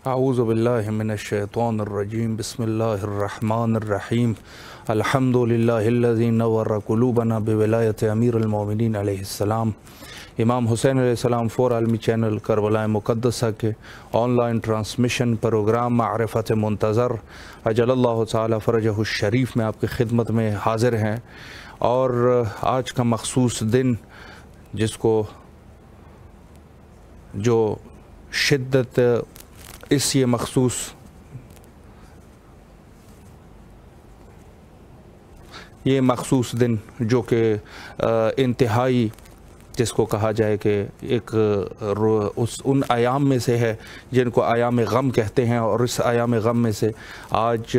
اعوذ باللہ من الشیطان الرجیم بسم اللہ الرحمن الرحیم الحمدللہ الذی نور قلوبنا بولایت امیر المومنین علیہ السلام۔ امام حسین علیہ السلام فور عالمی چینل کربلا مقدسہ کے آن لائن ٹرانسمیشن پروگرام معرفت منتظر اجل اللہ تعالی فرجہ الشریف میں آپ کی خدمت میں حاضر ہیں، اور آج کا مخصوص دن جس کو جو شدت اس یہ مخصوص دن جو کہ انتہائی جس کو کہا جائے کہ ایک ان ایام میں سے ہے جن کو ایام غم کہتے ہیں، اور اس ایام غم میں سے آج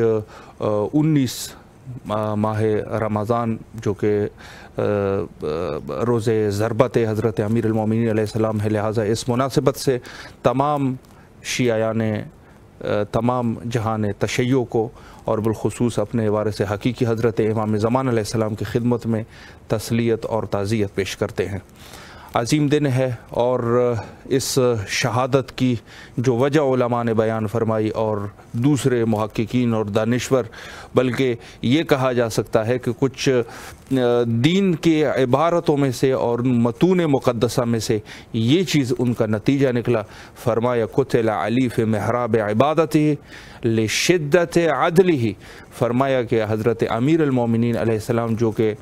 19 ماہ رمضان جو کہ روز ضربت حضرت امیر المومنین علیہ السلام ہے، لہٰذا اس مناسبت سے تمام شیعیان تمام جہان تشیع کو اور بالخصوص اپنے وارث حقیقی حضرت امام زمان علیہ السلام کی خدمت میں تسلیت اور تعزیت پیش کرتے ہیں۔ عظیم دن ہے، اور اس شہادت کی جو وجہ علماء نے بیان فرمائی اور دوسرے محققین اور دانشور، بلکہ یہ کہا جا سکتا ہے کہ کچھ دین کے عبارتوں میں سے اور متون مقدسہ میں سے یہ چیز ان کا نتیجہ نکلا۔ فرمایا قتل علی فی محراب عبادتہ لشدت عدلہ، فرمایا کہ حضرت امیر المومنین علیہ السلام جو کہ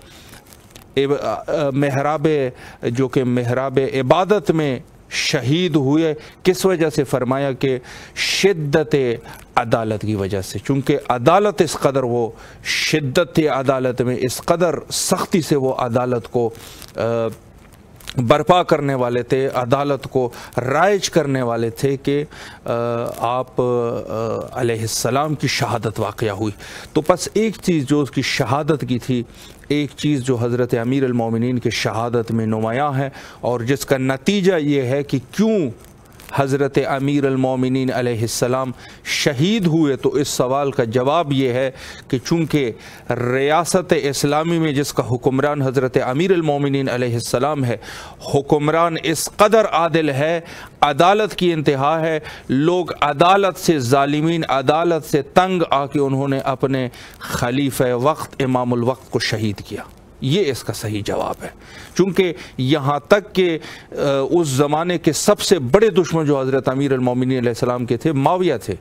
محراب عبادت میں شہید ہوئے، کس وجہ سے؟ فرمایا کہ شدت عدالت کی وجہ سے، چونکہ عدالت اس قدر وہ شدت تھی عدالت میں، اس قدر سختی سے وہ عدالت کو برپا کرنے والے تھے، عدالت کو رائج کرنے والے تھے کہ آپ علیہ السلام کی شہادت واقعہ ہوئی۔ تو پس ایک چیز جو اس کی شہادت کی تھی، ایک چیز جو حضرت امیر المومنین کی شہادت میں نمایاں ہے، اور جس کا نتیجہ یہ ہے کہ کیوں حضرت امیر المومنین علیہ السلام شہید ہوئے، تو اس سوال کا جواب یہ ہے کہ چونکہ ریاست اسلامی میں جس کا حکمران حضرت امیر المومنین علیہ السلام ہے، حکمران اس قدر عادل ہے، عدالت کی انتہا ہے، لوگ عدالت سے ظالمین عدالت سے تنگ آ کے انہوں نے اپنے خلیفہ وقت امام الوقت کو شہید کیا۔ یہ اس کا صحیح جواب ہے، چونکہ یہاں تک کہ اس زمانے کے سب سے بڑے دشمن جو حضرت امیر المومنین علیہ السلام کے تھے معاویہ تھے۔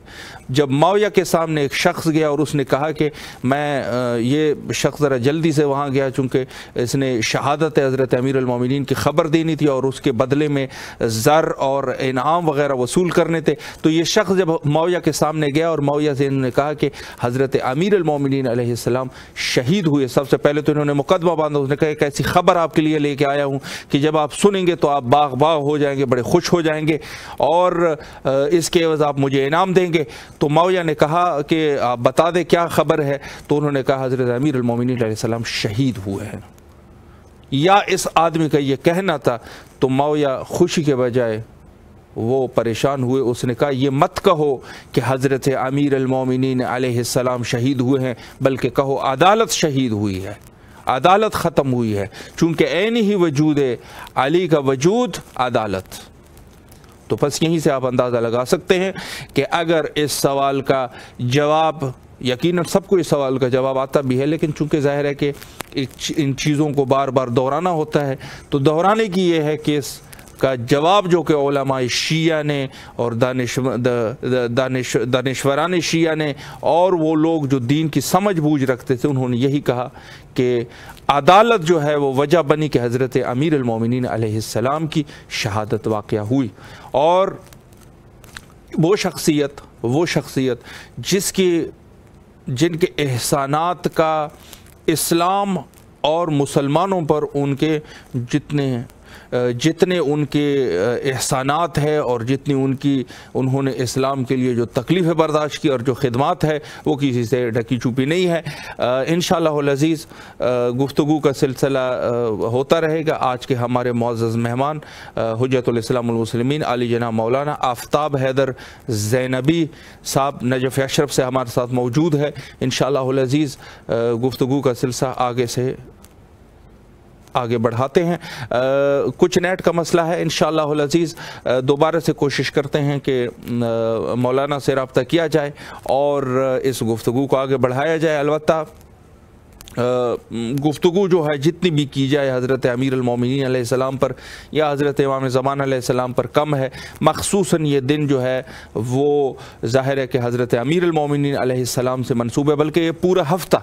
جب معاویہ کے سامنے ایک شخص گیا اور اس نے کہا کہ میں یہ شخص ذرا جلدی سے وہاں گیا چونکہ اس نے شہادت حضرت امیر المومنین کی خبر دینی تھی اور اس کے بدلے میں زر اور انعام وغیرہ وصول کرنے تھے، تو یہ شخص جب معاویہ کے سامنے گیا اور معاویہ سے انہوں نے کہا کہ حضرت امیر المومنین علیہ السلام شہید ہوئے، سب سے پہلے تو انہوں نے مقدمہ باندھا، اس نے کہا ایک ایسی خبر آپ کے لیے لے کے آیا ہوں کہ جب آپ سنیں گے تو آپ باغ باغ ہو جائیں گے، بڑے خوش ہو جائیں گے، اور اس کے عوض آپ مجھے انعام دیں گے۔ تو معاویہ نے کہا کہ آپ بتا دیں کیا خبر ہے، تو انہوں نے کہا حضرت امیر المومنین علیہ السلام شہید ہوئے ہیں، یا اس آدمی کا یہ کہنا تھا۔ تو معاویہ خوشی کے بجائے وہ پریشان ہوئے، اس نے کہا یہ مت کہو کہ حضرت امیر المومنین علیہ السلام شہید ہوئے ہیں، بلکہ کہو عدالت شہید ہوئی ہے، عدالت ختم ہوئی ہے، چونکہ عین ہی وجود علی کا وجود عدالت۔ تو پس یہیں سے آپ اندازہ لگا سکتے ہیں کہ اگر اس سوال کا جواب، یقیناً سب کو اس سوال کا جواب آتا بھی ہے، لیکن چونکہ ظاہر ہے کہ ان چیزوں کو بار بار دہرانا ہوتا ہے، تو دہرانے کی یہ ہے کہ اس کا جواب جو کہ علماء شیعہ نے اور دانشوران شیعہ نے اور وہ لوگ جو دین کی سمجھ بوجھ رکھتے تھے، انہوں نے یہی کہا کہ عدالت جو ہے وہ وجہ بنی کہ حضرت امیر المومنین علیہ السلام کی شہادت واقعہ ہوئی۔ اور وہ شخصیت جن کے احسانات کا اسلام اور مسلمانوں پر ان کے جتنے ان کے احسانات ہے اور جتنی انہوں نے اسلام کے لیے جو تکلیفیں برداشت کی اور جو خدمات ہے، وہ کسی سے ڈھکی چھپی نہیں ہے۔ انشاءاللہ العزیز گفتگو کا سلسلہ ہوتا رہے گا۔ آج کے ہمارے معزز مہمان حجت الاسلام المسلمین علی جناب مولانا آفتاب حیدر زینبی صاحب نجف اشرف سے ہمارے ساتھ موجود ہے۔ انشاءاللہ العزیز گفتگو کا سلسلہ آگے سے آگے بڑھاتے ہیں۔ کچھ نیٹ کا مسئلہ ہے، انشاءاللہ العزیز دوبارہ سے کوشش کرتے ہیں کہ مولانا سے رابطہ کیا جائے اور اس گفتگو کو آگے بڑھایا جائے۔ البتہ گفتگو جو ہے جتنی بھی کی جائے حضرت امیر المومنین علیہ السلام پر یا حضرت امام زمان علیہ السلام پر کم ہے، مخصوصاً یہ دن جو ہے وہ ظاہر ہے کہ حضرت امیر المومنین علیہ السلام سے منسوب ہے، بلکہ یہ پورا ہفتہ،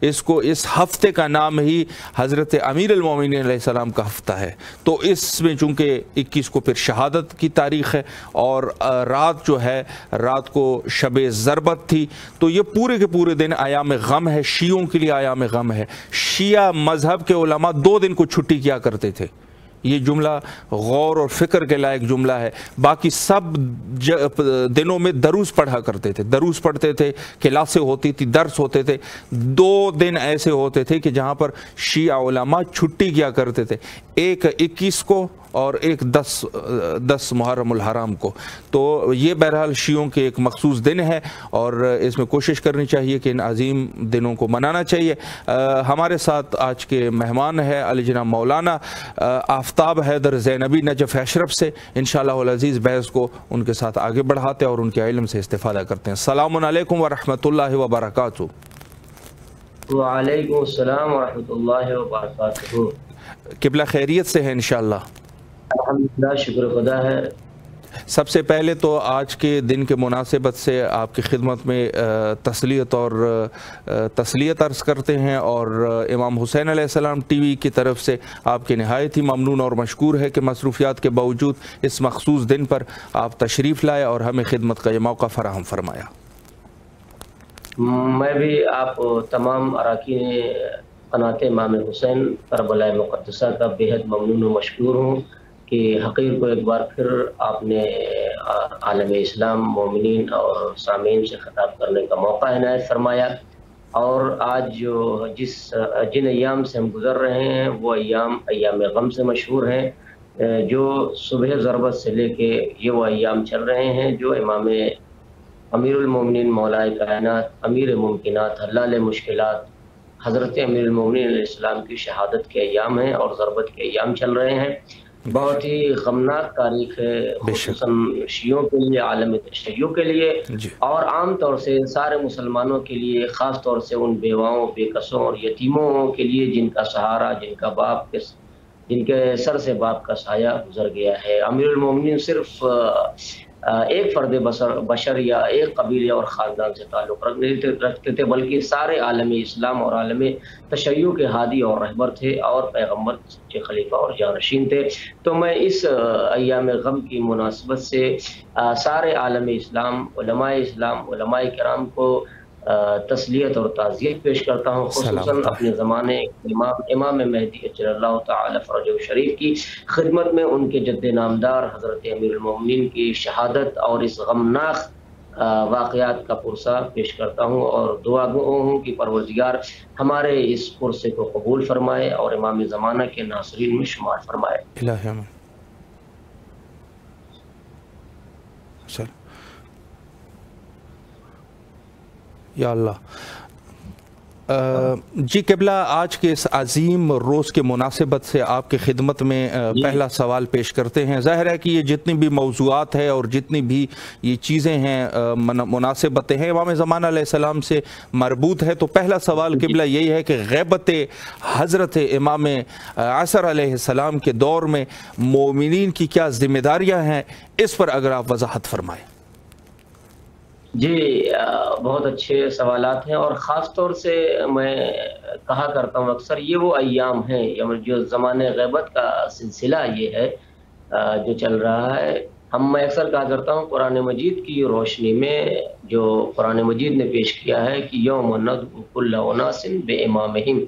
اس ہفتے کا نام ہی حضرت امیر المومنین علیہ السلام کا ہفتہ ہے۔ تو اس میں چونکہ 21 کو پھر شہادت کی تاریخ ہے اور رات جو ہے رات کو شب ضربت تھی، تو یہ پورے کے پورے دن ایام غم ہے، شیعوں کے لیے ایام غم ہے۔ شیعہ مذہب کے علماء 2 دن کو چھٹی کیا کرتے تھے، یہ جملہ غور اور فکر کے لائق جملہ ہے۔ باقی سب دنوں میں دروس پڑھا کرتے تھے، دروس پڑھتے تھے، کلاسیں ہوتی تھی، درس ہوتے تھے۔ 2 دن ایسے ہوتے تھے کہ جہاں پر شیعہ علماء چھٹی کیا کرتے تھے، ایک 21 کو اور ایک 10 محرم الحرام کو۔ تو یہ بہرحال شیعوں کے ایک مخصوص دن ہے اور اس میں کوشش کرنی چاہیے کہ ان عظیم دنوں کو منانا چاہیے۔ ہمارے ساتھ آج کے مہمان ہے علی جناب مولانا آفتاب حیدر زینبی نجف اشرف سے۔ انشاءاللہ العزیز بحث کو ان کے ساتھ آگے بڑھاتے ہیں اور ان کے علم سے استفادہ کرتے ہیں۔ السلام علیکم ورحمۃ اللہ وبرکاتہ۔ وعلیکم السلام ورحمۃ اللہ وبرکاتہ۔ قبلہ خیریت سے ہے انشاءاللہ؟ الحمدللہ، شکر خدا ہے۔ سب سے پہلے تو آج کے دن کے مناسبت سے آپ کی خدمت میں تسلیت عرض کرتے ہیں اور امام حسین علیہ السلام ٹی وی کی طرف سے آپ کے نہایت ہی ممنون اور مشکور ہے کہ مصروفیات کے باوجود اس مخصوص دن پر آپ تشریف لائے اور ہمیں خدمت کا یہ موقع فراہم فرمایا۔ میں بھی آپ تمام اراکین قناۃ امام حسین کربلا مقدسہ کا بےحد ممنون و مشکور ہوں کہ حقیر کو ایک بار پھر آپ نے عالم اسلام، مومنین اور سامعین سے خطاب کرنے کا موقع عنایت فرمایا۔ اور آج جن ایام سے ہم گزر رہے ہیں وہ ایام غم سے مشہور ہیں، جو صبح ضربت سے لے کے یہ وہ ایام چل رہے ہیں جو امام امیر المومنین مولا کائنات، امیر ممکنات، حلال مشکلات حضرت امیر المومنین علیہ السلام کی شہادت کے ایام ہیں اور ضربت کے ایام چل رہے ہیں۔ بہت ہی غمناک تاریخ ہے، خصوصاً شیعوں کے لیے، عالم تشیع کے لیے اور عام طور سے سارے مسلمانوں کے لیے، خاص طور سے ان بیواؤں، بے کسوں اور یتیموں کے لیے جن کا سہارا، جن کے سر سے باپ کا سایہ گزر گیا ہے۔ امیر المومنین صرف ایک فرد بشر یا ایک قبیلے اور خاندان سے تعلق رکھتے تھے، بلکہ سارے عالم اسلام اور عالم تشیع کے ہادی اور رہبر تھے اور پیغمبر سچے خلیفہ اور جانشین تھے۔ تو میں اس ایام غم کی مناسبت سے سارے عالم اسلام، علماء کرام کو تسلیت اور تعزیت پیش کرتا ہوں، خصوصاً اپنے زمانے امام مہدی اجل اللہ تعالی فرجہ شریف کی خدمت میں ان کے جد نامدار حضرت امیر المومنین کی شہادت اور اس غمناک واقعات کا پرسہ پیش کرتا ہوں اور دعا گو ہوں کہ پروردگار ہمارے اس پرسے کو قبول فرمائے اور امام زمانہ کے ناصرین میں شمار فرمائے۔ الہی آمین۔ یا اللہ۔ جی قبلہ، آج کے اس عظیم روز کے مناسبت سے آپ کی خدمت میں پہلا سوال پیش کرتے ہیں۔ ظاہر ہے کہ یہ جتنی بھی موضوعات ہیں اور جتنی بھی یہ چیزیں ہیں مناسبتیں ہیں امام زمانہ علیہ السلام سے مربوط ہے، تو پہلا سوال قبلہ یہی ہے کہ غیبت حضرت امام عصر علیہ السلام کے دور میں مومنین کی کیا ذمہ داریاں ہیں، اس پر اگر آپ وضاحت فرمائیں۔ جی، بہت اچھے سوالات ہیں اور خاص طور سے میں کہا کرتا ہوں اکثر یہ وہ ایام ہیں جو زمانے غیبت کا سلسلہ یہ ہے جو چل رہا ہے۔ میں اکثر کہا کرتا ہوں قرآن مجید کی روشنی میں جو قرآن مجید نے پیش کیا ہے کہ یوم ندعو کل اناس بامامہم،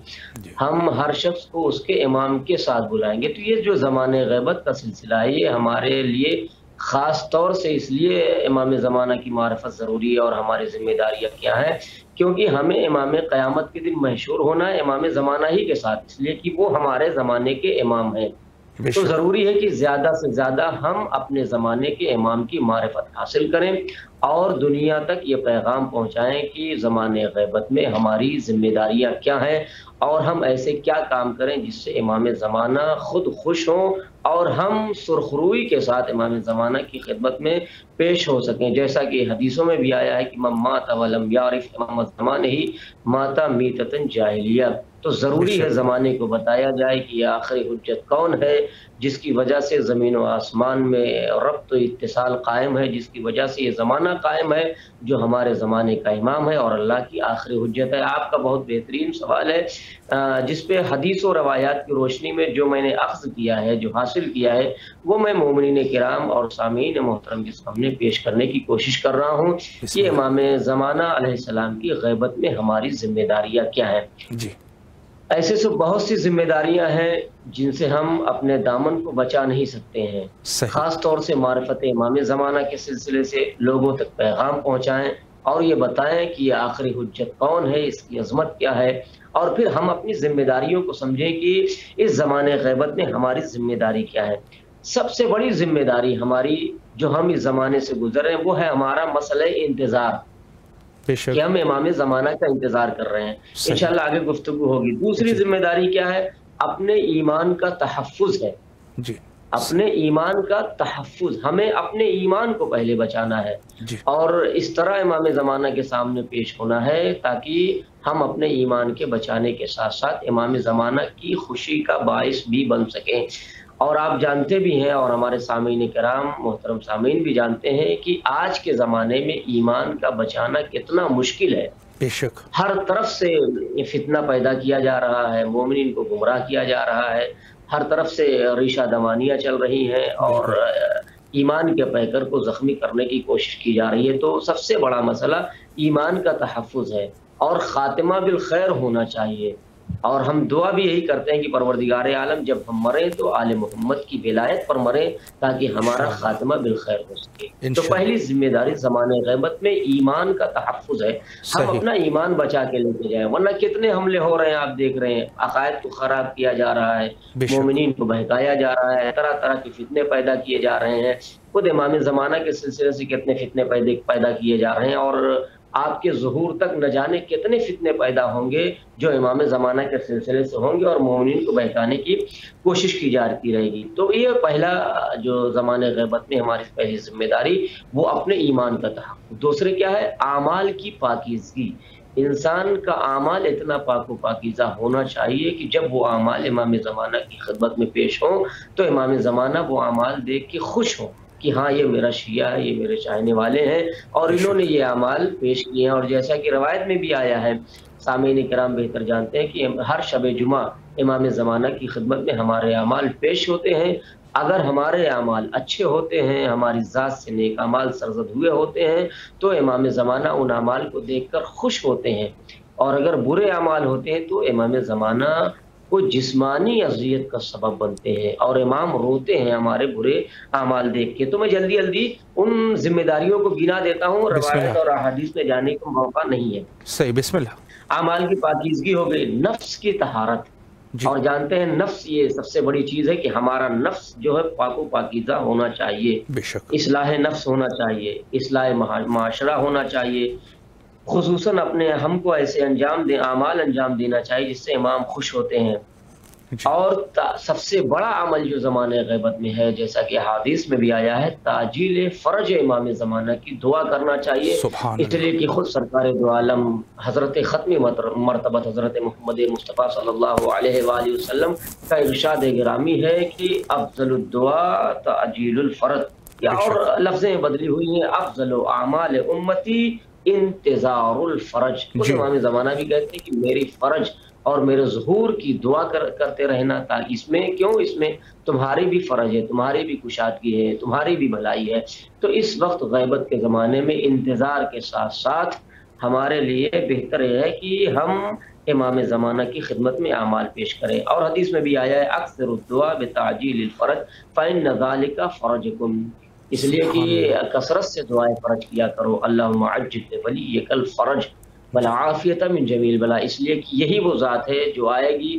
ہم ہر شخص کو اس کے امام کے ساتھ بلائیں گے۔ تو یہ جو زمانے غیبت کا سلسلہ ہے یہ ہمارے لیے خاص طور سے اس لیے امام زمانہ کی معرفت ضروری ہے اور ہماری ذمہ داریاں کیا ہیں، کیونکہ ہمیں امام قیامت کے دن محشور ہونا ہے امام زمانہ ہی کے ساتھ، اس لیے کہ وہ ہمارے زمانے کے امام ہیں۔ تو ضروری ہے کہ زیادہ سے زیادہ ہم اپنے زمانے کے امام کی معرفت حاصل کریں اور دنیا تک یہ پیغام پہنچائیں کہ زمانے غیبت میں ہماری ذمہ داریاں کیا ہیں اور ہم ایسے کیا کام کریں جس سے امام زمانہ خود خوش ہوں اور ہم سرخروئی کے ساتھ امام زمانہ کی خدمت میں پیش ہو سکیں، جیسا کہ حدیثوں میں بھی آیا ہے کہ من مات ولم یعرف امام زمانہ ہی ماتا میتتن جاہلیہ۔ تو ضروری ہے زمانے کو بتایا جائے کہ یہ آخری حجت کون ہے جس کی وجہ سے زمین و آسمان میں ربط و اتصال قائم ہے، جس کی وجہ سے یہ زمانہ قائم ہے، جو ہمارے زمانے کا امام ہے اور اللہ کی آخری حجت ہے۔ آپ کا بہت بہترین سوال ہے جس پہ حدیث و روایات کی روشنی میں جو میں نے اخذ کیا ہے، جو حاصل کیا ہے، وہ میں مومنین کرام اور سامعین محترم کے سامنے پیش کرنے کی کوشش کر رہا ہوں کہ امام زمانہ علیہ السلام کی غیبت میں ہماری ذمہ داریاں کیا ہیں۔ جی ایسے سے بہت سی ذمہ داریاں ہیں جن سے ہم اپنے دامن کو بچا نہیں سکتے ہیں، خاص طور سے معرفت امام زمانہ کے سلسلے سے لوگوں تک پیغام پہنچائیں اور یہ بتائیں کہ یہ آخری حجت کون ہے، اس کی عظمت کیا ہے، اور پھر ہم اپنی ذمہ داریوں کو سمجھیں کہ اس زمانے غیبت میں ہماری ذمہ داری کیا ہے۔ سب سے بڑی ذمہ داری ہماری جو ہم اس زمانے سے گزر رہے ہیں وہ ہے ہمارا مسئلہ انتظار، کہ ہم امام زمانہ کا انتظار کر رہے ہیں۔ انشاءاللہ آگے گفتگو ہوگی۔ دوسری ذمہ داری کیا ہے؟ اپنے ایمان کا تحفظ ہے، اپنے ایمان کا تحفظ، ہمیں اپنے ایمان کو پہلے بچانا ہے اور اس طرح امام زمانہ کے سامنے پیش ہونا ہے تاکہ ہم اپنے ایمان کے بچانے کے ساتھ ساتھ امام زمانہ کی خوشی کا باعث بھی بن سکیں۔ اور آپ جانتے بھی ہیں اور ہمارے سامعین کرام محترم سامعین بھی جانتے ہیں کہ آج کے زمانے میں ایمان کا بچانا کتنا مشکل ہے۔ بے شک ہر طرف سے فتنہ پیدا کیا جا رہا ہے، مومنین کو گمراہ کیا جا رہا ہے، ہر طرف سے ریشہ دمانیاں چل رہی ہیں اور ایمان کے پیکر کو زخمی کرنے کی کوشش کی جا رہی ہے۔ تو سب سے بڑا مسئلہ ایمان کا تحفظ ہے اور خاتمہ بالخیر ہونا چاہیے، اور ہم دعا بھی یہی کرتے ہیں کہ پروردگار عالم جب ہم مریں تو آل محمد کی ولایت پر مریں تاکہ ہمارا خاتمہ بالخیر ہو سکے۔ تو پہلی ذمہ داری زمانے غیبت میں ایمان کا تحفظ ہے، ہم اپنا ایمان بچا کے لے کے جائیں، ورنہ کتنے حملے ہو رہے ہیں آپ دیکھ رہے ہیں، عقائد کو خراب کیا جا رہا ہے، مومنین کو بہکایا جا رہا ہے، طرح طرح کے فتنے پیدا کیے جا رہے ہیں، خود امام زمانہ کے سلسلے سے کتنے فتنے پیدا کیے جا رہے ہیں، اور آپ کے ظہور تک نہ جانے کتنے فتنے پیدا ہوں گے جو امام زمانہ کے سلسلے سے ہوں گے اور مومنین کو بہکانے کی کوشش کی جاتی رہے گی۔ تو یہ پہلا جو زمانے غیبت میں ہماری پہلی ذمہ داری وہ اپنے ایمان کا تحفظ۔ دوسرے کیا ہے؟ اعمال کی پاکیزگی۔ انسان کا اعمال اتنا پاک و پاکیزہ ہونا چاہیے کہ جب وہ اعمال امام زمانہ کی خدمت میں پیش ہوں تو امام زمانہ وہ اعمال دیکھ کے خوش ہوں کہ ہاں یہ میرا شیعہ ہے، یہ میرے چاہنے والے ہیں اور انہوں نے یہ اعمال پیش کیے ہیں۔ اور جیسا کہ روایت میں بھی آیا ہے، سامعین کرام بہتر جانتے ہیں کہ ہر شب جمعہ امام زمانہ کی خدمت میں ہمارے اعمال پیش ہوتے ہیں۔ اگر ہمارے اعمال اچھے ہوتے ہیں، ہماری ذات سے نیک اعمال سرزد ہوئے ہوتے ہیں تو امام زمانہ ان اعمال کو دیکھ کر خوش ہوتے ہیں، اور اگر برے اعمال ہوتے ہیں تو امام زمانہ کو جسمانی اذیت کا سبب بنتے ہیں اور امام روتے ہیں ہمارے برے اعمال دیکھ کے۔ تو میں جلدی جلدی ان ذمہ داریوں کو گنا دیتا ہوں، روایت اور احادیث میں جانے کا موقع نہیں ہے۔ صحیح، بسم اللہ۔ اعمال کی پاکیزگی ہو گئی، نفس کی طہارت، اور جانتے ہیں نفس یہ سب سے بڑی چیز ہے کہ ہمارا نفس جو ہے پاک و پاکیزہ ہونا چاہیے، بے شک اصلاح نفس ہونا چاہیے، اصلاح معاشرہ ہونا چاہیے، خصوصاً اپنے ہم کو ایسے اعمال انجام دینا چاہیے جس سے امام خوش ہوتے ہیں۔ اور سب سے بڑا عمل جو زمانے غیبت میں ہے، جیسا کہ حدیث میں بھی آیا ہے، تعجیل فرج امام زمانہ کی دعا کرنا چاہیے، اس لیے کہ خود سرکار دو عالم حضرت ختمی مرتبہ حضرت محمد مصطفیٰ صلی اللہ علیہ وآلہ وسلم کا ارشاد گرامی ہے کہ افضل الدعاء تعجیل الفرج، یا اور لفظیں بدلی ہوئی ہیں، افضل اعمال امتی انتظار الفرج۔ خود امام زمانہ بھی کہتے ہیں کہ میری فرج اور میرے ظہور کی دعا کرتے رہنا، تاکہ اس میں تمہاری بھی فرج ہے، تمہاری بھی کشادگی ہے، تمہاری بھی بھلائی ہے۔ تو اس وقت غیبت کے زمانے میں انتظار کے ساتھ ساتھ ہمارے لیے بہتر ہے کہ ہم امام زمانہ کی خدمت میں اعمال پیش کریں۔ اور حدیث میں بھی آیا ہے، اکثر الدعاء بتعجیل الفرج فإن ذلك فرجکم، اس لیے کہ کثرت سے دعائیں فرج کیا کرو، اللہم عجل ولیک الفرج والعافیت من جمیع البلاء، اس لیے کہ یہی وہ ذات ہے جو آئے گی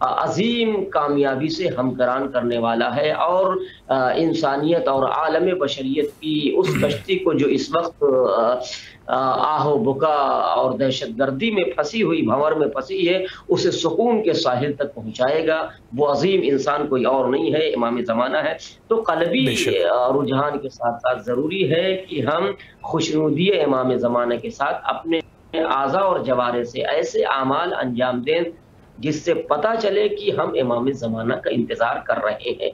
عظیم کامیابی سے ہمکران کرنے والا ہے، اور انسانیت اور عالم بشریت کی اس کشتی کو جو اس وقت آہ و بکا اور دہشت گردی میں پھنسی ہوئی، بھنور میں پھنسی ہے، اسے سکون کے ساحل تک پہنچائے گا، وہ عظیم انسان کوئی اور نہیں ہے، امام زمانہ ہے۔ تو قلبی رجحان کے ساتھ ساتھ ضروری ہے کہ ہم خوشنودی امام زمانہ کے ساتھ اپنے اعضاء اور جوارح سے ایسے اعمال انجام دیں جس سے پتہ چلے کہ ہم امام زمانہ کا انتظار کر رہے ہیں۔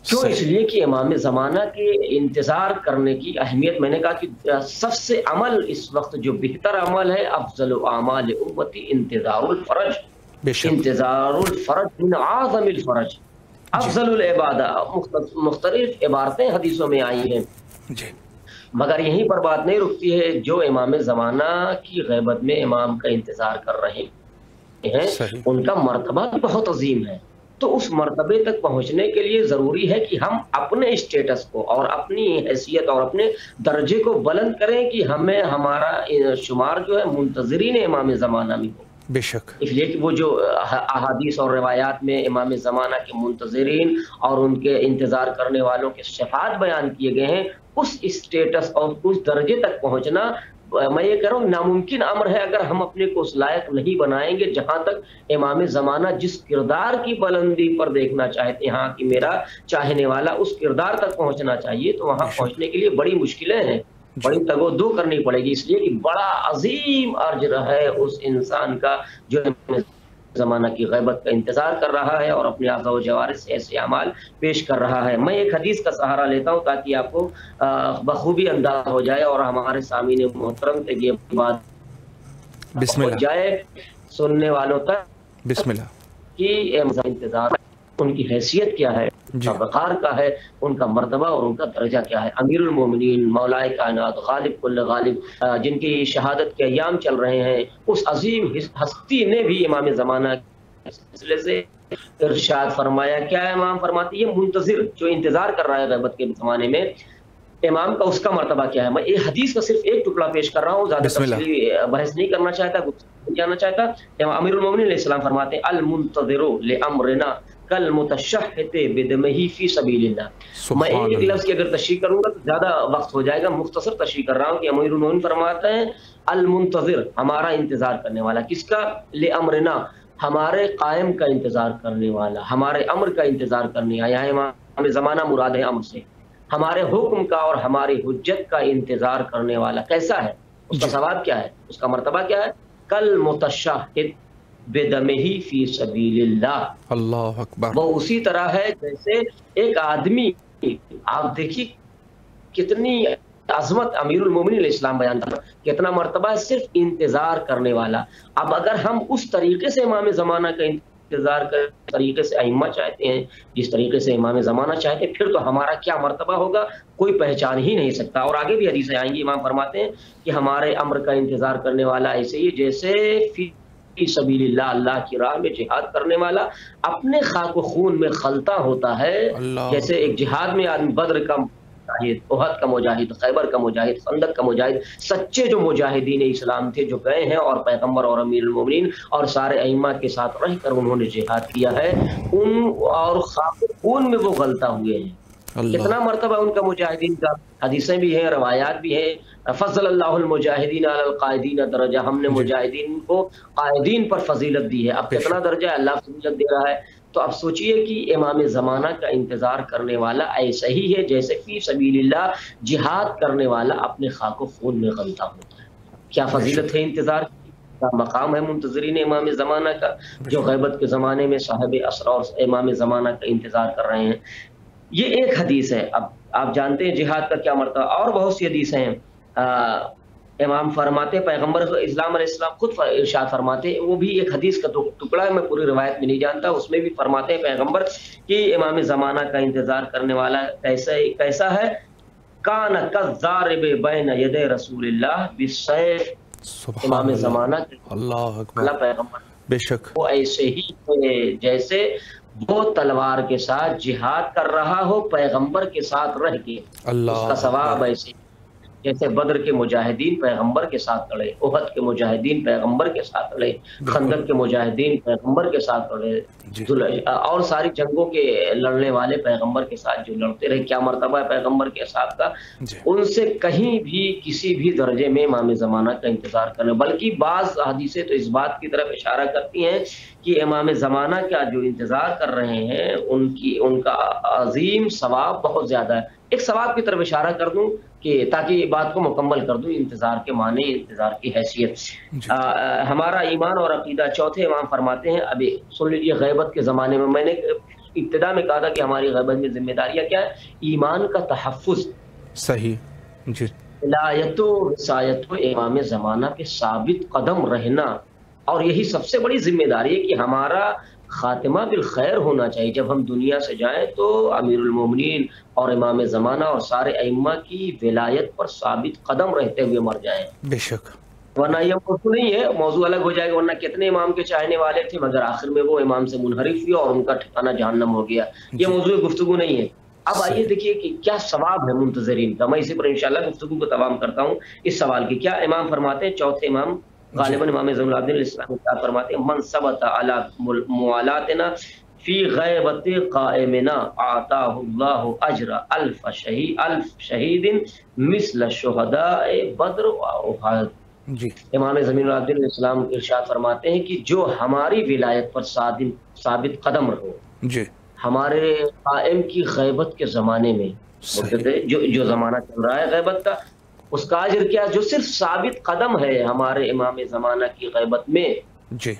کیوں؟ اس لیے کہ امام زمانہ کے انتظار کرنے کی اہمیت، میں نے کہا کہ سب سے عمل اس وقت جو بہتر عمل ہے، افضل اعمال امتی انتظار الفرج، انتظار الفرج من اعظم الفرج، افضل العبادہ، مختلف عبارتیں حدیثوں میں آئی ہیں۔ مگر یہیں پر بات نہیں رکتی ہے، جو امام زمانہ کی غیبت میں امام کا انتظار کر رہے ہیں ان کا مرتبہ بہت عظیم ہے۔ تو اس مرتبے تک پہنچنے کے لیے ضروری ہے کہ ہم اپنے اسٹیٹس کو اور اپنی حیثیت اور اپنے درجے کو بلند کریں کہ ہمیں ہمارا شمار جو ہے منتظرین امام زمانہ میں ہو۔ بے شک، اس لیے کہ وہ جو احادیث اور روایات میں امام زمانہ کے منتظرین اور ان کے انتظار کرنے والوں کے صفات بیان کیے گئے ہیں، اس اسٹیٹس اور اس درجے تک پہنچنا، میں یہ کہہ رہا ہوں، ناممکن امر ہے اگر ہم اپنے کو اس لائق نہیں بنائیں گے۔ جہاں تک امام زمانہ جس کردار کی بلندی پر دیکھنا چاہتے ہیں، ہاں کہ میرا چاہنے والا اس کردار تک پہنچنا چاہیے، تو وہاں پہنچنے کے لیے بڑی مشکلیں ہیں، بڑی تگ و دو کرنی پڑے گی۔ اس لیے کہ بڑا عظیم اجر ہے اس انسان کا جو زمانہ کی غیبت کا انتظار کر رہا ہے اور اپنے اعضاء و جوارح سے ایسے اعمال پیش کر رہا ہے۔ میں ایک حدیث کا سہارا لیتا ہوں تاکہ آپ کو بخوبی انداز ہو جائے اور ہمارے سامعین محترم تک یہ بات پہنچ جائے، سننے والوں تک، بسم اللہ، کہ انتظار ان کی حیثیت کیا ہے، وقار کا ہے، ان کا مرتبہ اور ان کا درجہ کیا ہے۔ امیر المومنین، مولا کائنات، غالب کل غالب، جن کی شہادت کے ایام چل رہے ہیں، اس عظیم ہستی نے بھی امام زمانہ کے سلسلے سے ارشاد فرمایا۔ کیا امام فرماتے ہیں؟ منتظر جو انتظار کر رہا ہے غیبت کے زمانے میں، امام کا اس کا مرتبہ کیا ہے۔ میں یہ حدیث کا صرف ایک ٹکڑا پیش کر رہا ہوں، زیادہ تفصیلی بحث نہیں کرنا چاہتا، جانا چاہتا۔ امیر المومنین علیہ السلام فرماتے ہیں: المنتظر لامرنا کالمتشہد بدمہ فی سبیل اللہ۔ میں ایک لفظ کی اگر تشریح کروں گا تو زیادہ وقت ہو جائے گا، مختصر تشریح کر رہا ہوں کہ امیر المومنین فرماتے ہیں المنتظر، ہمارا انتظار کرنے والا، کس کا؟ لامرنا، ہمارے قائم کا انتظار کرنے والا، ہمارے امر کا انتظار کرنے والا۔ یہاں امام زمانہ مراد ہے امر سے، ہمارے حکم کا اور ہماری حجت کا انتظار کرنے والا کیسا ہے، اس کا ثواب کیا ہے، اس کا مرتبہ کیا ہے؟ کل متشہد بدمہ فی سبیل اللہ، اللہ اکبر۔ وہ اسی طرح ہے جیسے ایک آدمی، آپ دیکھیے کتنی عظمت امیر المومنین علیہ السلام بیان کرتا، کتنا مرتبہ ہے صرف انتظار کرنے والا۔ اب اگر ہم اس طریقے سے امام زمانہ کا انتظار کر طریقے سے ائمہ چاہتے ہیں، جس طریقے سے امام زمانہ چاہتے ہیں، پھر تو ہمارا کیا مرتبہ ہوگا کوئی پہچان ہی نہیں سکتا۔ اور آگے بھی حدیثیں آئیں گی، امام فرماتے ہیں کہ ہمارے امر کا انتظار کرنے والا ایسے ہی جیسے فی سبیل اللہ، اللہ کی راہ میں جہاد کرنے والا اپنے خاک و خون میں خلطہ ہوتا ہے۔ جیسے ایک جہاد میں آدمی بدر کا مجاہد، احد کا مجاہد، خیبر کا مجاہد، خندق کا مجاہد، سچے جو مجاہدین اسلام تھے جو گئے ہیں اور پیغمبر اور امیر المومنین اور سارے ائمہ کے ساتھ رہ کر انہوں نے جہاد کیا ہے، ان اور خاک و خون میں وہ غلطہ ہوئے ہیں۔ کتنا مرتبہ ان کا مجاہدین کا، حدیثیں بھی ہیں، روایات بھی ہیں، فضل اللہ المجاہدین علی القائدین درجہ، ہم نے مجاہدین کو قائدین پر فضیلت دی ہے۔ اب کتنا درجہ اللہ فضیلت دے رہا ہے۔ تو اب سوچئے کہ امام زمانہ کا انتظار کرنے والا ایسا ہی ہے جیسے فی سبیل اللہ جہاد کرنے والا اپنے خاک و خون میں غلطہ ہوتا ہے۔ کیا فضیلت ہے انتظار کی، کیا مقام ہے منتظرین امام زمانہ کا، جو غیبت کے زمانے میں صاحب اسرار امام زمانہ کا انتظار کر رہے ہیں۔ یہ ایک حدیث ہے۔ اب آپ جانتے ہیں جہاد کا کیا مرتبہ، اور بہت سی حدیثیں ہیں۔ امام فرماتے، پیغمبر اسلام علیہ السلام خود ارشاد فرماتے، وہ بھی ایک حدیث کا ٹکڑا ہے، میں پوری روایت میں نہیں جانتا، اس میں بھی فرماتے ہیں پیغمبر کہ امام زمانہ کا انتظار کرنے والا کیسا ہے؟ کان کالضارب بین یدی رسول اللہ بالسیف، امام زمانہ اللہ اکبر، پیغمبر بے شک وہ ایسے ہی جیسے وہ تلوار کے ساتھ جہاد کر رہا ہو پیغمبر کے ساتھ رہ کے، اس کا ثواب ایسے جیسے بدر کے مجاہدین پیغمبر کے ساتھ لڑے، احد کے مجاہدین پیغمبر کے ساتھ لڑے، خندق کے مجاہدین پیغمبر کے ساتھ لڑے، اور ساری جنگوں کے لڑنے والے پیغمبر کے ساتھ جو لڑتے رہے، کیا مرتبہ ہے پیغمبر کے ساتھ کا، ان سے کہیں بھی کسی بھی درجے میں امام زمانہ کا انتظار کرنا، بلکہ بعض حدیثیں تو اس بات کی طرف اشارہ کرتی ہیں کہ امام زمانہ کا جو انتظار کر رہے ہیں ان کا عظیم ثواب بہت زیادہ ہے۔ ایک ثواب کی طرف اشارہ کر دوں کہ تاکہ یہ بات کو مکمل کر دوں، انتظار کے معنی، انتظار کی حیثیت، ہمارا ایمان اور عقیدہ۔ چوتھے امام فرماتے ہیں، ابھی سن لیجیے، غیبت کے زمانے میں نے ابتدا میں کہا تھا کہ ہماری غیبت میں ذمہ داریاں کیا ہے؟ ایمان کا تحفظ، صحیح جی، ولایت و وصایت و امام زمانہ پہ ثابت قدم رہنا، اور یہی سب سے بڑی ذمہ داری ہے کہ ہمارا خاتمہ بالخیر ہونا چاہیے۔ جب ہم دنیا سے جائیں تو امیر المومنین اور امام زمانہ اور سارے ائمہ کی ولایت پر ثابت قدم رہتے ہوئے مر جائیں، بے شک، ورنہ یہ موضوع نہیں ہے، موضوع الگ ہو جائے گا، ورنہ کتنے امام کے چاہنے والے تھے مگر آخر میں وہ امام سے منحرف ہوئے اور ان کا ٹھکانہ جہنم ہو گیا۔ یہ موضوع گفتگو نہیں ہے۔ اب آئیے دیکھیے کہ کیا ثواب ہے منتظرین کا، میں اسی پر انشاءاللہ گفتگو کو تمام کرتا ہوں اس سوال کی۔ کیا امام فرماتے ہیں، چوتھے امام غالباً امام زین العابدین علیہ السلام کیا فرماتے ہیں، من ثبت علی موالاتنا فی غیبت قائمنا آتاہ اللہ اجر الف شہید مثل شہداء بدر و احد۔ جی، امام زین العابدین علیہ السلام ارشاد فرماتے ہیں کہ جو ہماری ولایت پر ثابت قدم رہو، جی، ہمارے قائم کی غیبت کے زمانے میں، جو زمانہ چل رہا ہے غیبت کا، اس کا اجر کیا؟ جو صرف ثابت قدم ہے ہمارے امام زمانہ کی غیبت میں، جی،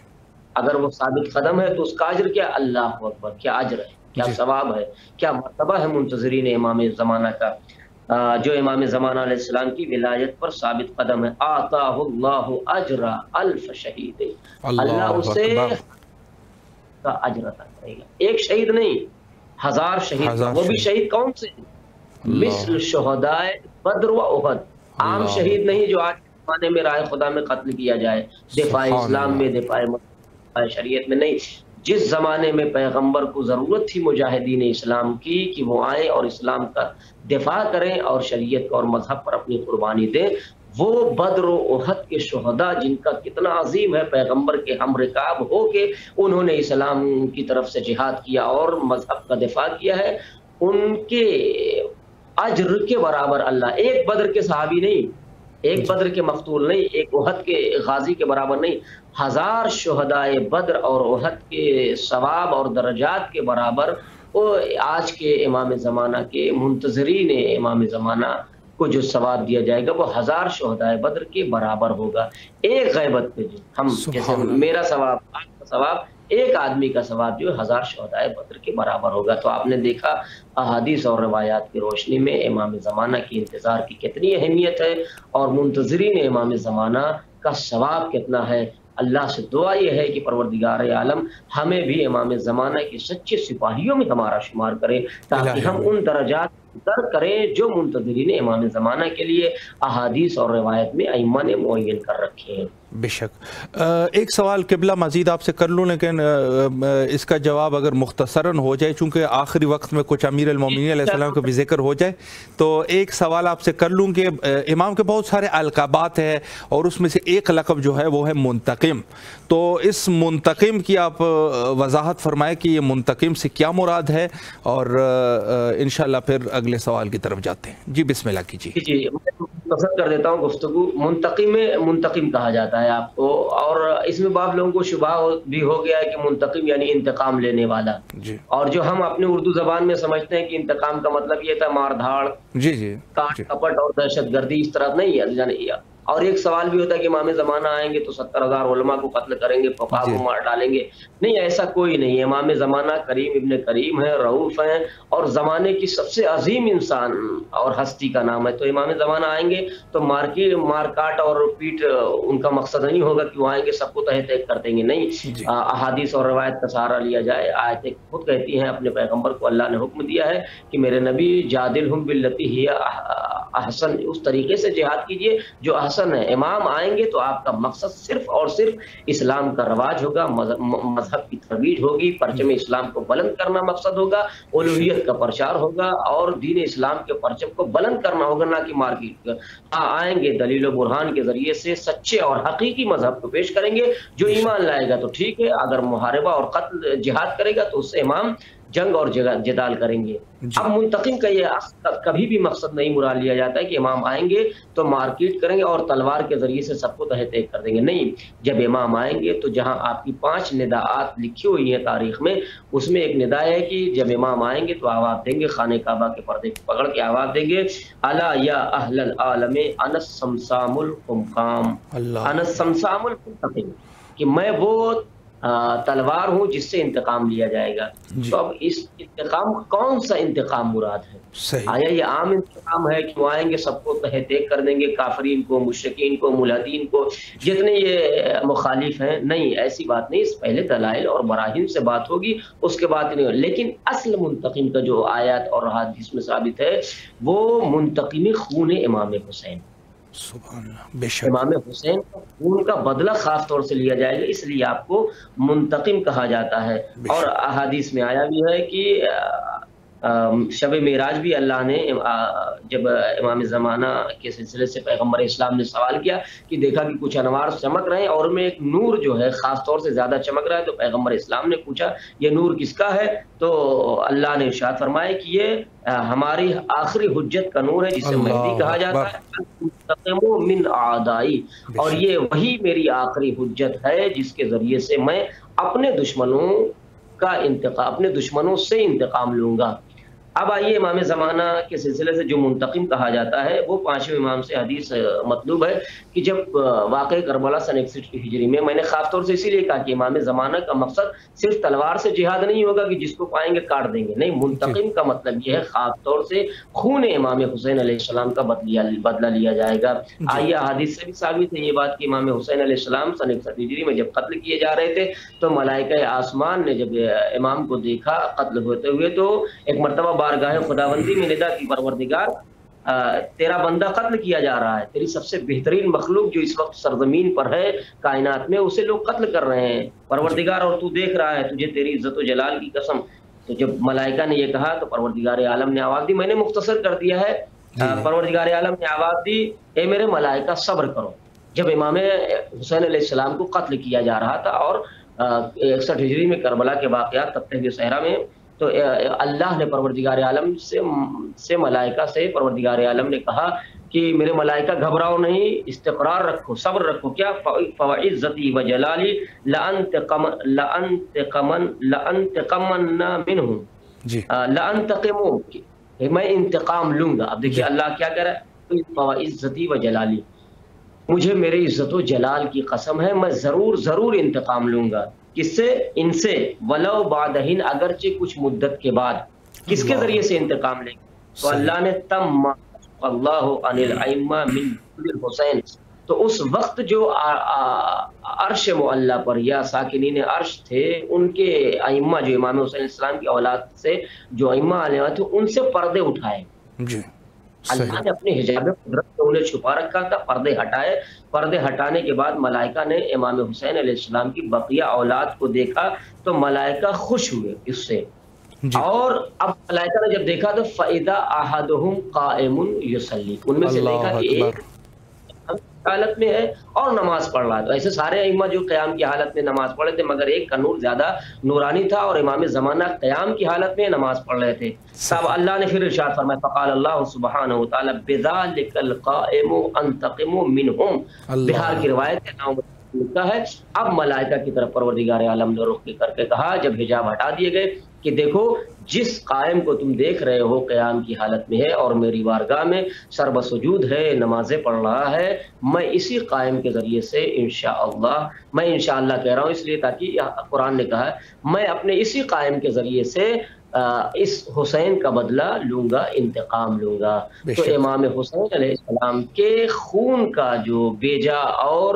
اگر وہ ثابت قدم ہے تو اس کا اجر کیا؟ اللہ اکبر، کیا اجر ہے، کیا ثواب ہے، کیا مرتبہ ہے منتظرین امام زمانہ کا، جو امام زمانہ علیہ السلام کی ولایت پر ثابت قدم ہے۔ آتاہ اللہ اجر الف شہید، اللہ اسے کا اجر عطا کرے گا، ایک شہید نہیں، 1000 شہید، وہ بھی شہید کون سے؟ مثل شہداء بدر و احد، عام شہید نہیں جو آج کے زمانے میں راہ خدا میں قتل کیا جائے، دفاع اسلام میں، دفاع شریعت میں نہیں، جس زمانے میں پیغمبر کو ضرورت تھی مجاہدین اسلام کی کہ وہ آئیں اور اسلام کا دفاع کریں اور شریعت اور مذہب پر اپنی قربانی دیں، وہ بدر و احد کے شہداء جن کا کتنا عظیم ہے، پیغمبر کے ہم رکاب ہو کے انہوں نے اسلام کی طرف سے جہاد کیا اور مذہب کا دفاع کیا ہے، ان کے اجر کے برابر اللہ، ایک بدر کے صحابی نہیں، ایک بدر کے مقتول نہیں، ایک احد کے غازی کے برابر نہیں، 1000 شہداء بدر اور احد کے ثواب اور درجات کے برابر وہ آج کے امام زمانہ کے منتظرین امام زمانہ کو جو ثواب دیا جائے گا وہ 1000 شہداء بدر کے برابر ہوگا۔ ایک غیبت پہ جو ہم جیسے میرا ثواب، آپ کا ثواب، ایک آدمی کا ثواب جو 1000 شہداء بدر کے برابر ہوگا۔ تو آپ نے دیکھا احادیث اور روایات کی روشنی میں امام زمانہ کی انتظار کی کتنی اہمیت ہے اور منتظرین امام زمانہ کا ثواب کتنا ہے۔ اللہ سے دعا یہ ہے کہ پروردگار عالم ہمیں بھی امام زمانہ کے سچے سپاہیوں میں ہمارا شمار کرے، تاکہ ہم ان درجات در کریں جو منتظرین امام زمانہ کے لیے احادیث اور روایت میں ائمہ نے معین کر رکھے ہیں۔ بے شک۔ ایک سوال قبلہ مزید آپ سے کر لوں، لیکن اس کا جواب اگر مختصراً ہو جائے، چونکہ آخری وقت میں کچھ امیر المومنین علیہ السلام کا بھی ذکر ہو جائے، تو ایک سوال آپ سے کر لوں کہ امام کے بہت سارے القابات ہیں اور اس میں سے ایک لقب جو ہے وہ ہے منتقم، تو اس منتقم کی آپ وضاحت فرمائے کہ یہ منتقم سے کیا مراد ہے، اور انشاءاللہ پھر اگلے سوال کی طرف جاتے ہیں۔ جی بسم اللہ کیجیے۔ جی مختصر کر دیتا ہوں گفتگو۔ منتقم کہا جاتا ہے آپ کو، اور اس میں بعض لوگوں کو شبہ بھی ہو گیا ہے کہ منتقم یعنی انتقام لینے والا، اور جو ہم اپنے اردو زبان میں سمجھتے ہیں کہ انتقام کا مطلب یہ تھا مار دھاڑ، کاٹ کپٹ اور دہشت گردی، اس طرح نہیں ہے۔ اور ایک سوال بھی ہوتا ہے کہ امام زمانہ آئیں گے تو 70,000 علماء کو قتل کریں گے، فقہا کو مار ڈالیں گے، نہیں، ایسا کوئی نہیں ہے۔ امام زمانہ کریم ابن کریم ہیں، رؤوف ہیں، اور زمانے کی سب سے عظیم انسان اور ہستی کا نام ہے، تو امام زمانہ آئیں گے تو مار کاٹ اور پیٹ ان کا مقصد نہیں ہوگا کہ وہ آئیں گے سب کو تہہ تہہ کر دیں گے، نہیں، احادیث اور روایت کا سہارا لیا جائے۔ آیتیں خود کہتی ہیں، اپنے پیغمبر کو اللہ نے حکم دیا ہے کہ میرے نبی جادلہم باللتی ہی احسن اس طریقے سے جہاد کیجیے جو احسن ہے. امام آئیں گے تو آپ کا مقصد صرف اور صرف اسلام کا رواج ہوگا، مذہب کی ترویج ہوگی، پرچم اسلام کو بلند کرنا مقصد ہوگا، الوہیت کا پرچار ہوگا اور دین اسلام کے پرچم کو بلند کرنا ہوگا، نہ کہ مارکیٹ کا. آئیں گے دلیل و برہان کے ذریعے سے سچے اور حقیقی مذہب کو پیش کریں گے. جو ایمان لائے گا تو ٹھیک ہے، اگر محاربہ اور قتل جہاد کرے گا تو اس سے امام جنگ اور جدال کریں گے. اب منتقم کا یہ کبھی بھی مقصد نہیں مراد لیا جاتا ہے کہ امام آئیں گے تو مارکیٹ کریں گے اور تلوار کے ذریعے سے سب کو تہہ تیگ کر دیں گے. نہیں، جب امام آئیں گے تو جہاں آپ کی 5 نداءات لکھی ہوئی ہیں تاریخ میں، اس میں ایک ندا ہے کہ جب امام آئیں گے تو آواز دیں گے، خانہ کعبہ کے پردے کو پکڑ کے آواز دیں گے، الا یا اہل العالم انا السمسام القمقام، انا السمسام القمقام، کہ میں وہ تلوار ہوں جس سے انتقام لیا جائے گا. تو اب اس انتقام کون سا انتقام مراد ہے؟ آیا یہ عام انتقام ہے کہ وہ آئیں گے سب کو تہہ تیگ کر دیں گے، کافرین کو، مشرکین کو، ملحدین کو، جتنے یہ مخالف ہیں؟ نہیں، ایسی بات نہیں. اس پہلے دلائل اور براہین سے بات ہوگی، اس کے بعد نہیں. لیکن اصل منتقم کا جو آیات اور حدیث میں ثابت ہے وہ منتقمی خون امام حسین. سبحان اللہ، بے شک امام حسین کا خون کا بدلہ خاص طور سے لیا جائے گا، اس لیے آپ کو منتقم کہا جاتا ہے. اور احادیث میں آیا بھی ہے کہ شب معراج بھی اللہ نے جب امام زمانہ کے سلسلے سے پیغمبر اسلام نے سوال کیا کہ دیکھا کہ کچھ انوار چمک رہے ہیں اور میں ایک نور جو ہے خاص طور سے زیادہ چمک رہا ہے، تو پیغمبر اسلام نے پوچھا یہ نور کس کا ہے؟ تو اللہ نے ارشاد فرمایا کہ یہ ہماری آخری حجت کا نور ہے جسے مہدی کہا جاتا ہے، من اعدائی، اور یہ وہی میری آخری حجت ہے جس کے ذریعے سے میں اپنے دشمنوں سے انتقام لوں گا. اب آئیے امام زمانہ کے سلسلے سے جو منتقم کہا جاتا ہے وہ 5ویں امام سے حدیث مطلوب ہے کہ جب واقع کربلا سن 61 ہجری میں نے خاص طور سے اسی لیے کہا کہ امام زمانہ کا مقصد صرف تلوار سے جہاد نہیں ہوگا کہ جس کو پائیں گے کاٹ دیں گے. نہیں، منتقم کا مطلب یہ ہے خاص طور سے خون امام حسین علیہ السلام کا بدلہ لیا جائے گا. آئیے حدیث سے بھی ثابت ہے یہ بات کہ امام حسین علیہ السلام سن 61 ہجری میں جب قتل کیے جا رہے تھے تو ملائکہ آسمان نے جب امام کو دیکھا قتل ہوتے ہوئے تو ایک مرتبہ بارگاہ خداوندی میں ندا کی، پروردگار تیرا بندہ قتل کیا جا رہا ہے، تیری سب سے بہترین مخلوق جو اس وقت سرزمین پر ہے کائنات میں اسے لوگ قتل کر رہے ہیں پروردگار، اور تو دیکھ رہا ہے، تجھے تیری عزت و جلال کی قسم. تو جب ملائکہ نے یہ کہا تو پروردگار عالم نے آواز دی، میں نے مختصر کر دیا ہے، پروردگار عالم نے آواز دی اے میرے ملائکہ صبر کرو. جب امام حسین علیہ السلام کو قتل کیا جا رہا تھا اور 61 ہجری میں کربلا کے واقعات تبتہ صحرا میں، تو اللہ نے پروردگار عالم سے ملائکہ سے پروردگار عالم نے کہا کہ میرے ملائکہ گھبراؤ نہیں، استقرار رکھو، صبر رکھو. کیا؟ فَوَعِزَّتِي وَجَلَالِي لَأَنْتَقِمَنَّ مِنْهُمْ، لَأَنْتَقِمُ، میں انتقام لوں گا. اب دیکھیے اللہ کیا کہہ رہا ہے، فَوَعِزَّتِي وَجَلَالِي، مجھے میرے عزت و جلال کی قسم ہے میں ضرور انتقام لوں گا. کس سے؟ ان سے. ولو بعدہن، اگرچہ کچھ مدت کے بعد. کس کے ذریعے سے انتقام لیں گے؟ تو اللہ نے تم اللہ عن الائمہ من الحسین، تو اس وقت جو عرش معلیٰ پر یا ساکنین عرش تھے ان کے ائمہ جو امام حسین علیہ السلام کی اولاد سے جو ائمہ علیہ تھے ان سے پردے اٹھائے. جی، اللہ نے اپنے حجاب قدرت سے انہیں چھپا رکھا تھا، پردے ہٹائے. پردے ہٹانے کے بعد ملائکہ نے امام حسین علیہ السلام کی بقیہ اولاد کو دیکھا تو ملائکہ خوش ہوئے اس سے. اور اب ملائکہ نے جب دیکھا تو فَإِذَا أَحَدُهُمْ قَائِمٌ يُصَلِّي، ان میں سے دیکھا کہ ایک حالت میں ہے اور نماز پڑھ رہا ہے. تو ایسے سارے ائمہ جو قیام کی حالت میں نماز پڑھ رہے تھے، مگر ایک کا نور زیادہ نورانی تھا اور امام زمانہ قیام کی حالت میں نماز پڑھ رہے تھے. تب اللہ نے پھر ارشاد فرمایا فقال اللہ سبحانہ وتعالی بذلک القائم انتقم منہم. بہار کی روایت ہے. اب ملائکہ کی طرف پروردگار عالم نے رخ کر کے کہا جب حجاب ہٹا دیے گئے کہ دیکھو جس قائم کو تم دیکھ رہے ہو قیام کی حالت میں ہے اور میری بارگاہ میں سرب سجود ہے، نمازیں پڑھ رہا ہے، میں اسی قائم کے ذریعے سے انشاءاللہ، میں انشاءاللہ کہہ رہا ہوں اس لیے تاکہ قرآن نے کہا ہے میں اپنے اسی قائم کے ذریعے سے اس حسین کا بدلہ لوں گا، انتقام لوں گا. تو امام حسین علیہ السلام کے خون کا جو بیجا اور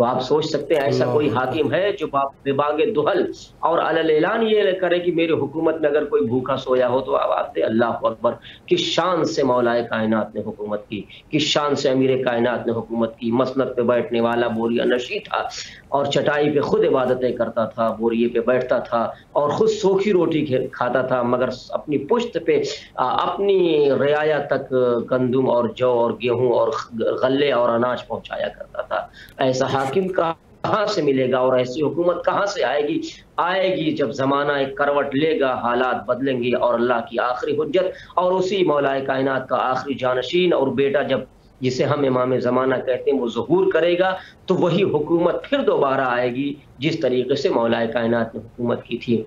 تو آپ سوچ سکتے ہیں ایسا کوئی حاکم ہے جو بباغ دہل اور علی اعلان یہ کرے کہ میری حکومت میں اگر کوئی بھوکا سویا ہو تو آپ دے اللہ اکبر، کس شان سے مولا کائنات نے حکومت کی، کس شان سے امیر کائنات نے حکومت کی۔ مسند پہ بیٹھنے والا بوریا نشی تھا اور چٹائی پہ خود عبادتیں کرتا تھا، بوریے پہ بیٹھتا تھا اور خود سوکھی روٹی کھاتا تھا، مگر اپنی پشت پہ اپنی رعایا تک گندم اور جو اور گیہوں اور غلے اور اناج پہنچایا کرتا تھا۔ ایسا حاکم کہاں سے ملے گا اور ایسی حکومت کہاں سے آئے گی جب زمانہ ایک کروٹ لے گا، حالات بدلیں گے اور اللہ کی آخری حجت اور اسی مولا کائنات کا آخری جانشین اور بیٹا جب جسے ہم امام زمانہ کہتے ہیں وہ ظہور کرے گا تو وہی حکومت پھر دوبارہ آئے گی جس طریقے سے مولا کائنات نے حکومت کی تھی۔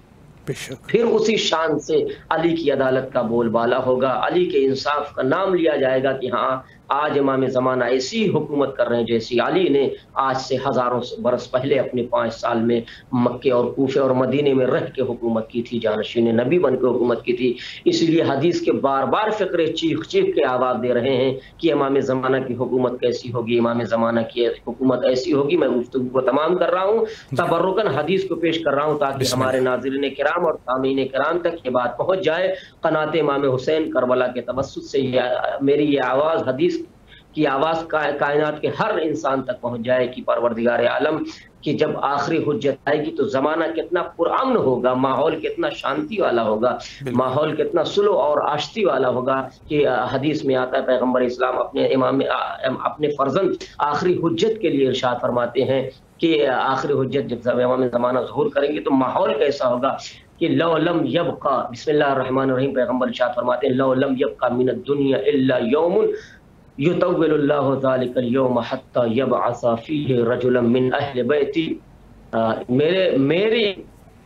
پھر اسی شان سے علی کی عدالت کا بول بالا ہوگا، علی کے انصاف کا نام لیا جائے گا کہ ہاں آج امام زمانہ ایسی حکومت کر رہے ہیں جیسی علی نے آج سے ہزاروں برس پہلے اپنے 5 سال میں مکے اور کوفے اور مدینے میں رہ کے حکومت کی تھی، جانشین نبی بن کے حکومت کی تھی۔ اس لیے حدیث کے بار بار فقرے چیخ کے آواز دے رہے ہیں کہ امام زمانہ کی حکومت کیسی ہوگی، امام زمانہ کی حکومت ایسی ہوگی۔ میں گفتگو کو تمام کر رہا ہوں، تبرکاً حدیث کو پیش کر رہا ہوں تاکہ ہمارے ناظرین کرام اور سامعین کرام تک یہ بات پہنچ جائے۔ قناة امام حسین کربلا کے توسط سے میری یہ آواز، حدیث کی آواز کائنات کے ہر انسان تک پہنچ جائے کہ پروردگار عالم کہ جب آخری حجت آئے گی تو زمانہ کتنا پرامن ہوگا، ماحول کتنا شانتی والا ہوگا، ماحول کتنا سلو اور آشتی والا ہوگا کہ حدیث میں آتا ہے پیغمبر اسلام اپنے فرزند آخری حجت کے لیے ارشاد فرماتے ہیں کہ آخری حجت جب امام زمانہ ظہور کریں گے تو ماحول کیسا ہوگا کہ لو لم یبقى، بسم اللہ الرحمن الرحیم، پیغمبر ارشاد فرماتے ہیں لو لم یبقى من الدنیا الا یوم یطول اللہ ذلک اليوم حتی یبعث فیہ رجلا من اہل بیتی، میری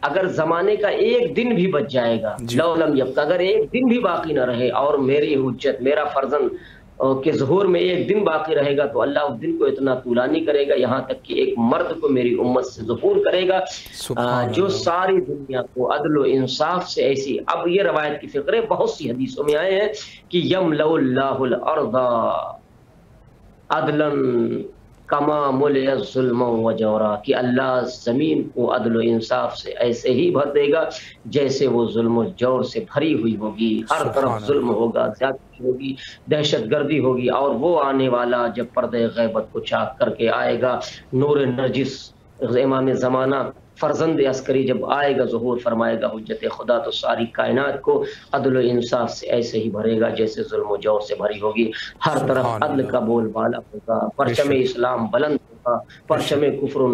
اگر زمانے کا ایک دن بھی بچ جائے گا، لو لم یبقى، اگر ایک دن بھی باقی نہ رہے اور میری حجت، میرا فرزند کے ظہور میں ایک دن باقی رہے گا تو اللہ اس دن کو اتنا طولانی کرے گا یہاں تک کہ ایک مرد کو میری امت سے ظہور کرے گا جو ساری دنیا کو عدل و انصاف سے ایسی، اب یہ روایت کی فقرے بہت سی حدیثوں میں آئے ہیں کہ یملأ اللہ الارض عدلا کما ملئ الظلم و جورا، کہ اللہ زمین کو عدل و انصاف سے ایسے ہی بھر دے گا جیسے وہ ظلم و جور سے بھری ہوئی ہوگی، ہر طرف ظلم ہوگا، زیادتی ہوگی، دہشت گردی ہوگی، اور وہ آنے والا جب پردے غیبت کو چاک کر کے آئے گا، نور نرجس امام زمانہ فرزند عسکری جب آئے گا، ظہور فرمائے گا حجت خدا، تو ساری کائنات کو عدل و انصاف سے ایسے ہی بھرے گا جیسے ظلم و جور سے بھری ہوگی، ہر طرف عدل کا بول بالا ہوگا، پرچم اسلام بلند ہوگا، پرچم کفر و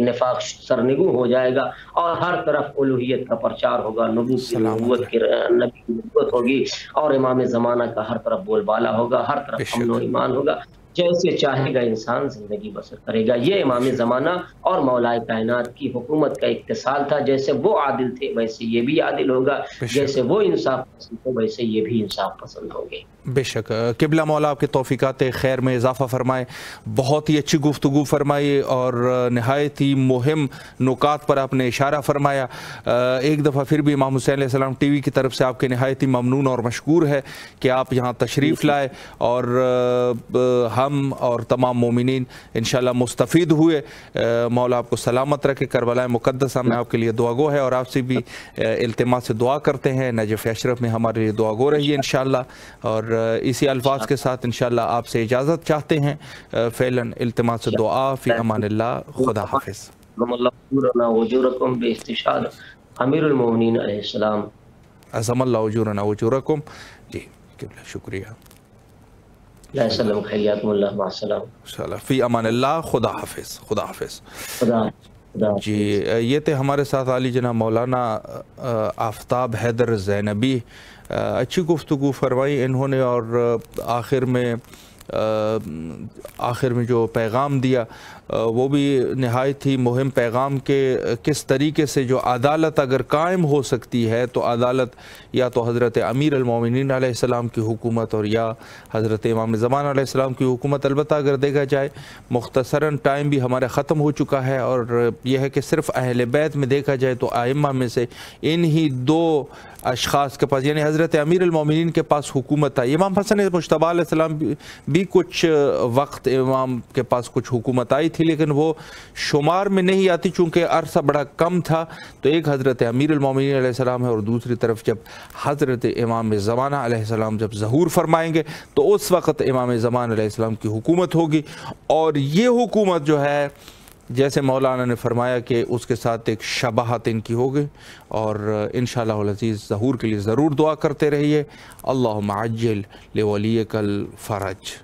نفاق سرنگوں ہو جائے گا، اور ہر طرف الوہیت کا پرچار ہوگا، نبوت کی نبی کی نبوت ہوگی، اور امام زمانہ کا ہر طرف بول بالا ہوگا، ہر طرف امن و ایمان ہوگا، جیسے چاہے گا انسان زندگی بسر کرے گا۔ یہ امام زمانہ اور مولا کائنات کی حکومت کا اتصال تھا، جیسے وہ عادل تھے ویسے یہ بھی عادل ہوگا، جیسے وہ انصاف پسند تھے ویسے یہ بھی انصاف پسند ہوں گے۔ بے شک قبلہ مولا آپ کے توفیقات خیر میں اضافہ فرمائے، بہت ہی اچھی گفتگو فرمائی اور نہایت ہی مہم نکات پر آپ نے اشارہ فرمایا۔ ایک دفعہ پھر بھی امام حسین علیہ السلام ٹی وی کی طرف سے آپ کے نہایت ہی ممنون اور مشکور ہے کہ آپ یہاں تشریف لائے اور ہم اور تمام مومنین انشاءاللہ مستفید ہوئے۔ مولا آپ کو سلامت رکھے، کربلا مقدسہ میں آپ کے لیے دعا گو ہے، اور آپ سے بھی التماس سے دعا کرتے ہیں نجف اشرف میں ہمارے لیے دعا گو رہی ہے انشاءاللہ، اور اسی الفاظ کے ساتھ انشاءاللہ آپ سے اجازت چاہتے ہیں، فعلاً التماس دعا، فی امان اللہ، خدا حافظ۔ امیر المومنین علیہ السلام، عظم اللہ اجورنا اجورکم۔ جی شکریہ، السلام خیریاتم اللہ، مع السلام، فی امان اللہ، خدا حافظ، خدا حافظ۔ جی یہ تھے ہمارے ساتھ عالی جناب مولانا آفتاب حیدر زینبی، اچھی گفتگو فرمائی انہوں نے، اور آخر میں جو پیغام دیا وہ بھی نہایت ہی مہم پیغام کے، کس طریقے سے جو عدالت اگر قائم ہو سکتی ہے تو عدالت یا تو حضرت امیر المومنین علیہ السلام کی حکومت اور یا حضرت امام زمانہ علیہ السلام کی حکومت۔ البتہ اگر دیکھا جائے مختصراً ٹائم بھی ہمارا ختم ہو چکا ہے، اور یہ ہے کہ صرف اہل بیت میں دیکھا جائے تو ائمہ میں سے ان ہی دو اشخاص کے پاس، یعنی حضرت امیر المومنین کے پاس حکومت تھا، امام حسن مجتبیٰ علیہ السلام بھی کچھ وقت امام کے پاس کچھ حکومت آئی تھی، لیکن وہ شمار میں نہیں آتی چونکہ عرصہ بڑا کم تھا۔ تو ایک حضرت امیر المومنین علیہ السلام ہے، اور دوسری طرف جب حضرت امام زمانہ علیہ السلام جب ظہور فرمائیں گے تو اس وقت امام زمان علیہ السلام کی حکومت ہوگی، اور یہ حکومت جو ہے جیسے مولانا نے فرمایا کہ اس کے ساتھ ایک شباہت ان کی ہوگی، اور انشاءاللہ العزیز ظہور کے لیے ضرور دعا کرتے رہیے۔ اللہم عجل لولیک الفرج۔